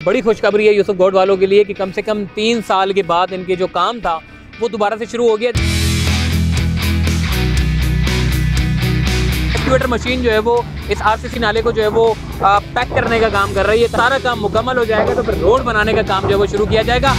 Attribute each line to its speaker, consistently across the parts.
Speaker 1: बड़ी खुशखबरी है यूसुफ गोड वालों के लिए कि कम से कम 3 साल के बाद इनके जो काम था वो दोबारा से शुरू हो गया। एक्सकेवेटर मशीन जो है वो इस आरसीसी नाले को जो है वो पैक करने का काम कर रही है। सारा काम मुकम्मल हो जाएगा तो फिर रोड बनाने का काम जो है वो शुरू किया जाएगा।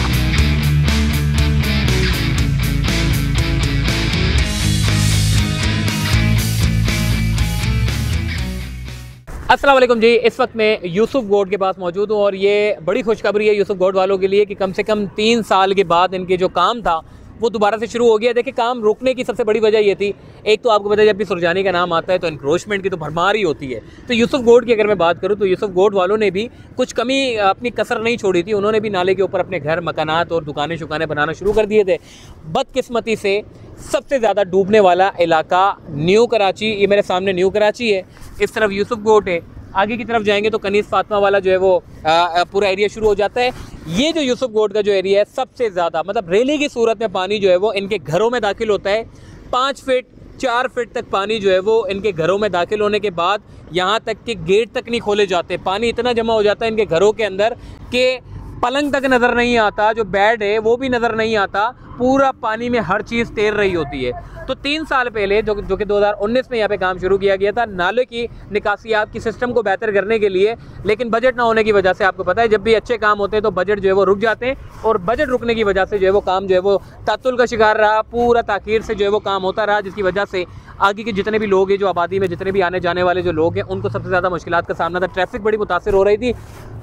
Speaker 1: अस्सलाम वालेकुम जी, इस वक्त मैं यूसुफ गोड के पास मौजूद हूँ और ये बड़ी खुशखबरी है यूसुफ गोड वालों के लिए कि कम से कम 3 साल के बाद इनके जो काम था वो दोबारा से शुरू हो गया। देखिए, काम रुकने की सबसे बड़ी वजह ये थी, एक तो आपको पता है जब भी सुरजानी का नाम आता है तो एनक्रोचमेंट की तो भरमार ही होती है। तो यूसुफ गोड की अगर मैं बात करूँ तो यूसुफ गोड वालों ने भी कुछ कमी अपनी कसर नहीं छोड़ी थी। उन्होंने भी नाले के ऊपर अपने घर, मकानात और दुकानें शुकानें बनाना शुरू कर दिए थे। बदकिस्मती से सबसे ज़्यादा डूबने वाला इलाका न्यू कराची, ये मेरे सामने न्यू कराची है, इस तरफ यूसुफ गोड है, आगे की तरफ जाएंगे तो कनीस फातिमा वाला जो है वो पूरा एरिया शुरू हो जाता है। ये जो यूसुफ गोड का जो एरिया है सबसे ज़्यादा मतलब रेली की सूरत में पानी जो है वो इनके घरों में दाखिल होता है। 5 फीट 4 फीट तक पानी जो है वो इनके घरों में दाखिल होने के बाद यहाँ तक कि गेट तक नहीं खोले जाते। पानी इतना जमा हो जाता है इनके घरों के अंदर कि पलंग तक नज़र नहीं आता, जो बेड है वो भी नज़र नहीं आता, पूरा पानी में हर चीज़ तैर रही होती है। तो 3 साल पहले जो कि 2019 में यहाँ पे काम शुरू किया गया था नाले की निकासियात की सिस्टम को बेहतर करने के लिए, लेकिन बजट ना होने की वजह से, आपको पता है जब भी अच्छे काम होते हैं तो बजट जो है वो रुक जाते हैं और बजट रुकने की वजह से जो है वो काम जो है वो तातुल का शिकार रहा, पूरा ताखीर से जो है वो काम होता रहा, जिसकी वजह से आगे के जितने भी लोग हैं, जो आबादी में जितने भी आने जाने वाले जो लोग हैं, उनको सबसे ज़्यादा मुश्किलात का सामना था। ट्रैफिक बड़ी मुतासिर हो रही थी।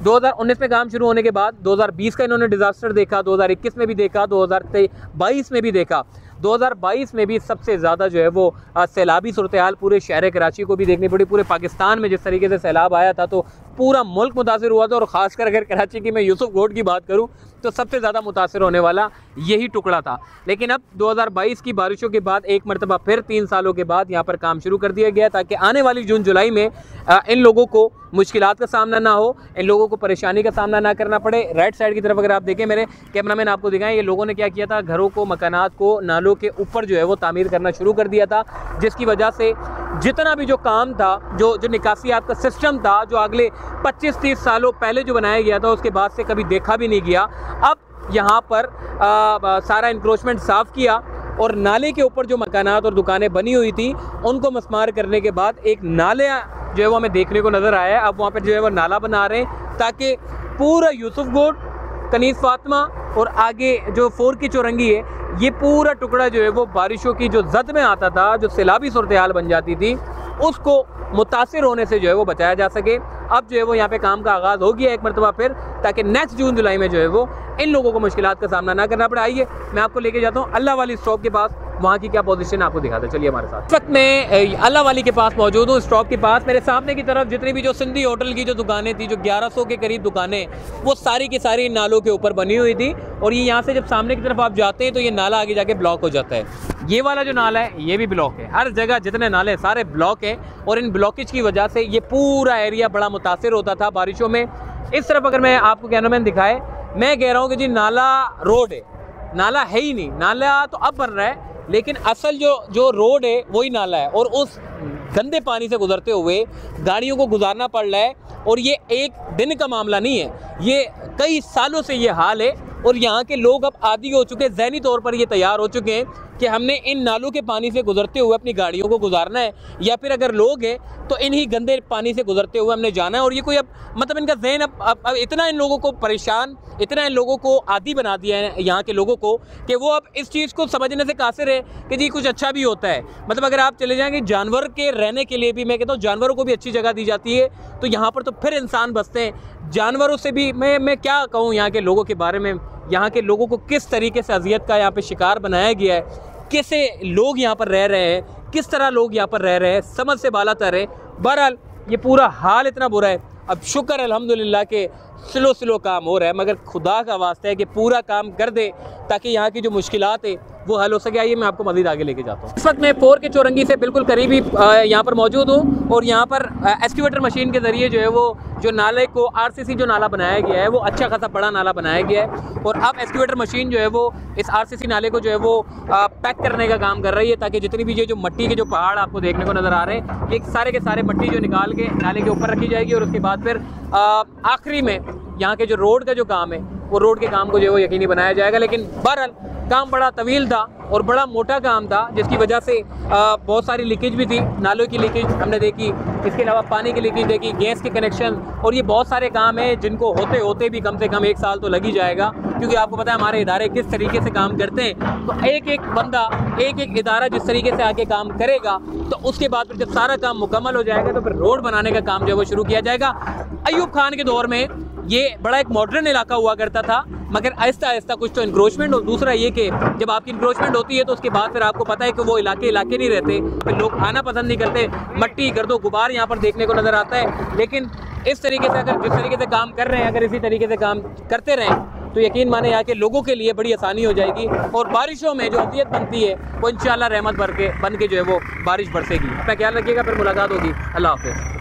Speaker 1: 2019 में काम शुरू होने के बाद 2020 का इन्होंने डिज़ास्टर देखा, 2021 में भी देखा, 2022 में भी देखा। 2022 में भी सबसे ज़्यादा जो है वो सैलाबी सूरत हाल पूरे शहर कराची को भी देखनी पड़ी। पूरे पाकिस्तान में जिस तरीके से सैलाब आया था तो पूरा मुल्क मुतासिर हुआ था और ख़ासकर अगर कराची की मैं यूसुफ गोड की बात करूं तो सबसे ज़्यादा मुतासिर होने वाला यही टुकड़ा था। लेकिन अब 2022 की बारिशों के बाद एक मरतबा फिर 3 सालों के बाद यहाँ पर काम शुरू कर दिया गया ताकि आने वाली जून जुलाई में इन लोगों को मुश्किलात का सामना ना हो, इन लोगों को परेशानी का सामना ना करना पड़े। राइट साइड की तरफ अगर आप देखें, मेरे कैमरामैन आपको दिखाएं, ये लोगों ने क्या किया था, घरों को, मकानात को नालों के ऊपर जो है वो तामीर करना शुरू कर दिया था, जिसकी वजह से जितना भी जो काम था, जो निकासियात का सिस्टम था, जो अगले 25-30 सालों पहले जो बनाया गया था उसके बाद से कभी देखा भी नहीं गया। अब यहाँ पर सारा इंक्रोचमेंट साफ़ किया और नाले के ऊपर जो मकानात और दुकानें बनी हुई थी उनको मस्मार करने के बाद एक नाले जो है वो हमें देखने को नज़र आया है। अब वहाँ पर जो है वो नाला बना रहे हैं ताकि पूरा यूसुफ गोड, कनीस फातिमा और आगे जो 4 की चौरंगी है, ये पूरा टुकड़ा जो है वो बारिशों की जो जद में आता था, जो सैलाबी सूरत हाल बन जाती थी, उसको मुतासिर होने से जो है वो बचाया जा सके। अब जो है वो यहाँ पे काम का आगाज़ हो गया एक मरतबा फिर, ताकि नेक्स्ट जून जुलाई में जो है वो इन लोगों को मुश्किलात का सामना ना करना पड़े। आइए मैं आपको लेके जाता हूँ अल्लाह वाली स्टॉप के पास, वहाँ की क्या पोजीशन आपको दिखाते हैं। चलिए हमारे साथ। इस वक्त मैं अल्लाह वाली के पास मौजूद हूँ, स्टॉप के पास। मेरे सामने की तरफ जितनी भी जो सिंधी होटल की जो दुकानें थी, जो 1100 के करीब दुकानें, वो सारी की सारी नालों के ऊपर बनी हुई थी। और ये यहाँ से जब सामने की तरफ आप जाते हैं तो ये नाला आगे जाके ब्लॉक हो जाता है। ये वाला जो नाला है ये भी ब्लॉक है, हर जगह जितने नाले हैं सारे ब्लॉक हैं और इन ब्लॉकेज की वजह से ये पूरा एरिया बड़ा मुतासिर होता था बारिशों में। इस तरफ अगर मैं आपको कैमरामैन दिखाए, मैं कह रहा हूँ कि जी नाला रोड है, नाला है ही नहीं। नाला तो अब बन रहा है लेकिन असल जो रोड है वही नाला है और उस गंदे पानी से गुजरते हुए गाड़ियों को गुजारना पड़ रहा है। और ये एक दिन का मामला नहीं है, ये कई सालों से ये हाल है और यहाँ के लोग अब आदी हो चुके हैं, ज़हनी तौर पर ये तैयार हो चुके हैं कि हमने इन नालों के पानी से गुजरते हुए अपनी गाड़ियों को गुजारना है, या फिर अगर लोग हैं तो इन्हीं गंदे पानी से गुजरते हुए हमने जाना है। और ये कोई अब मतलब इनका जहन अब इतना इन लोगों को परेशान, इतना इन लोगों को आदी बना दिया है यहाँ के लोगों को कि वो अब इस चीज़ को समझने से कासिर है कि जी कुछ अच्छा भी होता है। मतलब अगर आप चले जाएंगे जानवर के रहने के लिए भी, मैं कहता हूँ जानवरों को भी अच्छी जगह दी जाती है, तो यहाँ पर तो फिर इंसान बसते हैं। जानवरों से भी मैं क्या कहूँ यहाँ के लोगों के बारे में, यहाँ के लोगों को किस तरीके से अजियत का यहाँ पे शिकार बनाया गया है, कैसे लोग यहाँ पर रह रहे हैं, किस तरह लोग यहाँ पर रह रहे हैं, समझ से बाला तर है। बहरहाल ये पूरा हाल इतना बुरा है। अब शुक्र अल्हम्दुलिल्लाह के स्लो काम हो रहा है, मगर खुदा का वास्ता है कि पूरा काम कर दे ताकि यहाँ की जो मुश्किलात है वो हल हो सके। आइए मैं आपको मज़ीद आगे लेके जाता हूँ। इस वक्त मैं 4 के चौरंगी से बिल्कुल करीब ही यहाँ पर मौजूद हूँ और यहाँ पर एक्सकेवेटर मशीन के ज़रिए जो है वो जो नाले को आरसीसी जो नाला बनाया गया है वो अच्छा खासा बड़ा नाला बनाया गया है और अब एक्सकेवेटर मशीन जो है वो इस आरसीसी नाले को जो है वो पैक करने का काम कर रही है ताकि जितनी भी ये जो मिट्टी के जो पहाड़ आपको देखने को नज़र आ रहे हैं ये सारे के सारे मिट्टी जो निकाल के नाले के ऊपर रखी जाएगी और उसके बाद फिर आखिरी में यहाँ के जो रोड का जो काम है वो रोड के काम को जो है वो यकीनी बनाया जाएगा। लेकिन बहरहाल काम बड़ा तवील था और बड़ा मोटा काम था, जिसकी वजह से बहुत सारी लीकेज भी थी। नालों की लीकेज हमने देखी, इसके अलावा पानी की लीकेज देखी, गैस के कनेक्शन, और ये बहुत सारे काम हैं जिनको होते होते भी कम से कम 1 साल तो लग ही जाएगा। क्योंकि आपको पता है हमारे इदारे किस तरीके से काम करते हैं, तो एक एक बंदा, एक एक इदारा जिस तरीके से आके काम करेगा, तो उसके बाद फिर जब सारा काम मुकम्मल हो जाएगा तो फिर रोड बनाने का काम जो है वो शुरू किया जाएगा। अयूब खान के दौर में ये बड़ा एक मॉडर्न इलाका हुआ करता था, मगर आहिस्ता आहिस्ता कुछ तो इंक्रोचमेंट, और दूसरा ये कि जब आपकी इंक्रोचमेंट होती है तो उसके बाद फिर आपको पता है कि वो इलाके नहीं रहते, फिर लोग आना पसंद नहीं करते, मट्टी गर्दो गुबार यहाँ पर देखने को नज़र आता है। लेकिन इस तरीके से अगर जिस तरीके से काम कर रहे हैं, अगर इसी तरीके से काम करते रहें तो यकीन माने यहाँ के लोगों के लिए बड़ी आसानी हो जाएगी, और बारिशों में जो अतियत बनती है वो इंशाल्लाह रहमत बन के जो है वो बारिश बरसेगी। अपना ख्याल रखिएगा, फिर मुलाकात होगी। अल्लाह हाफ़िज़।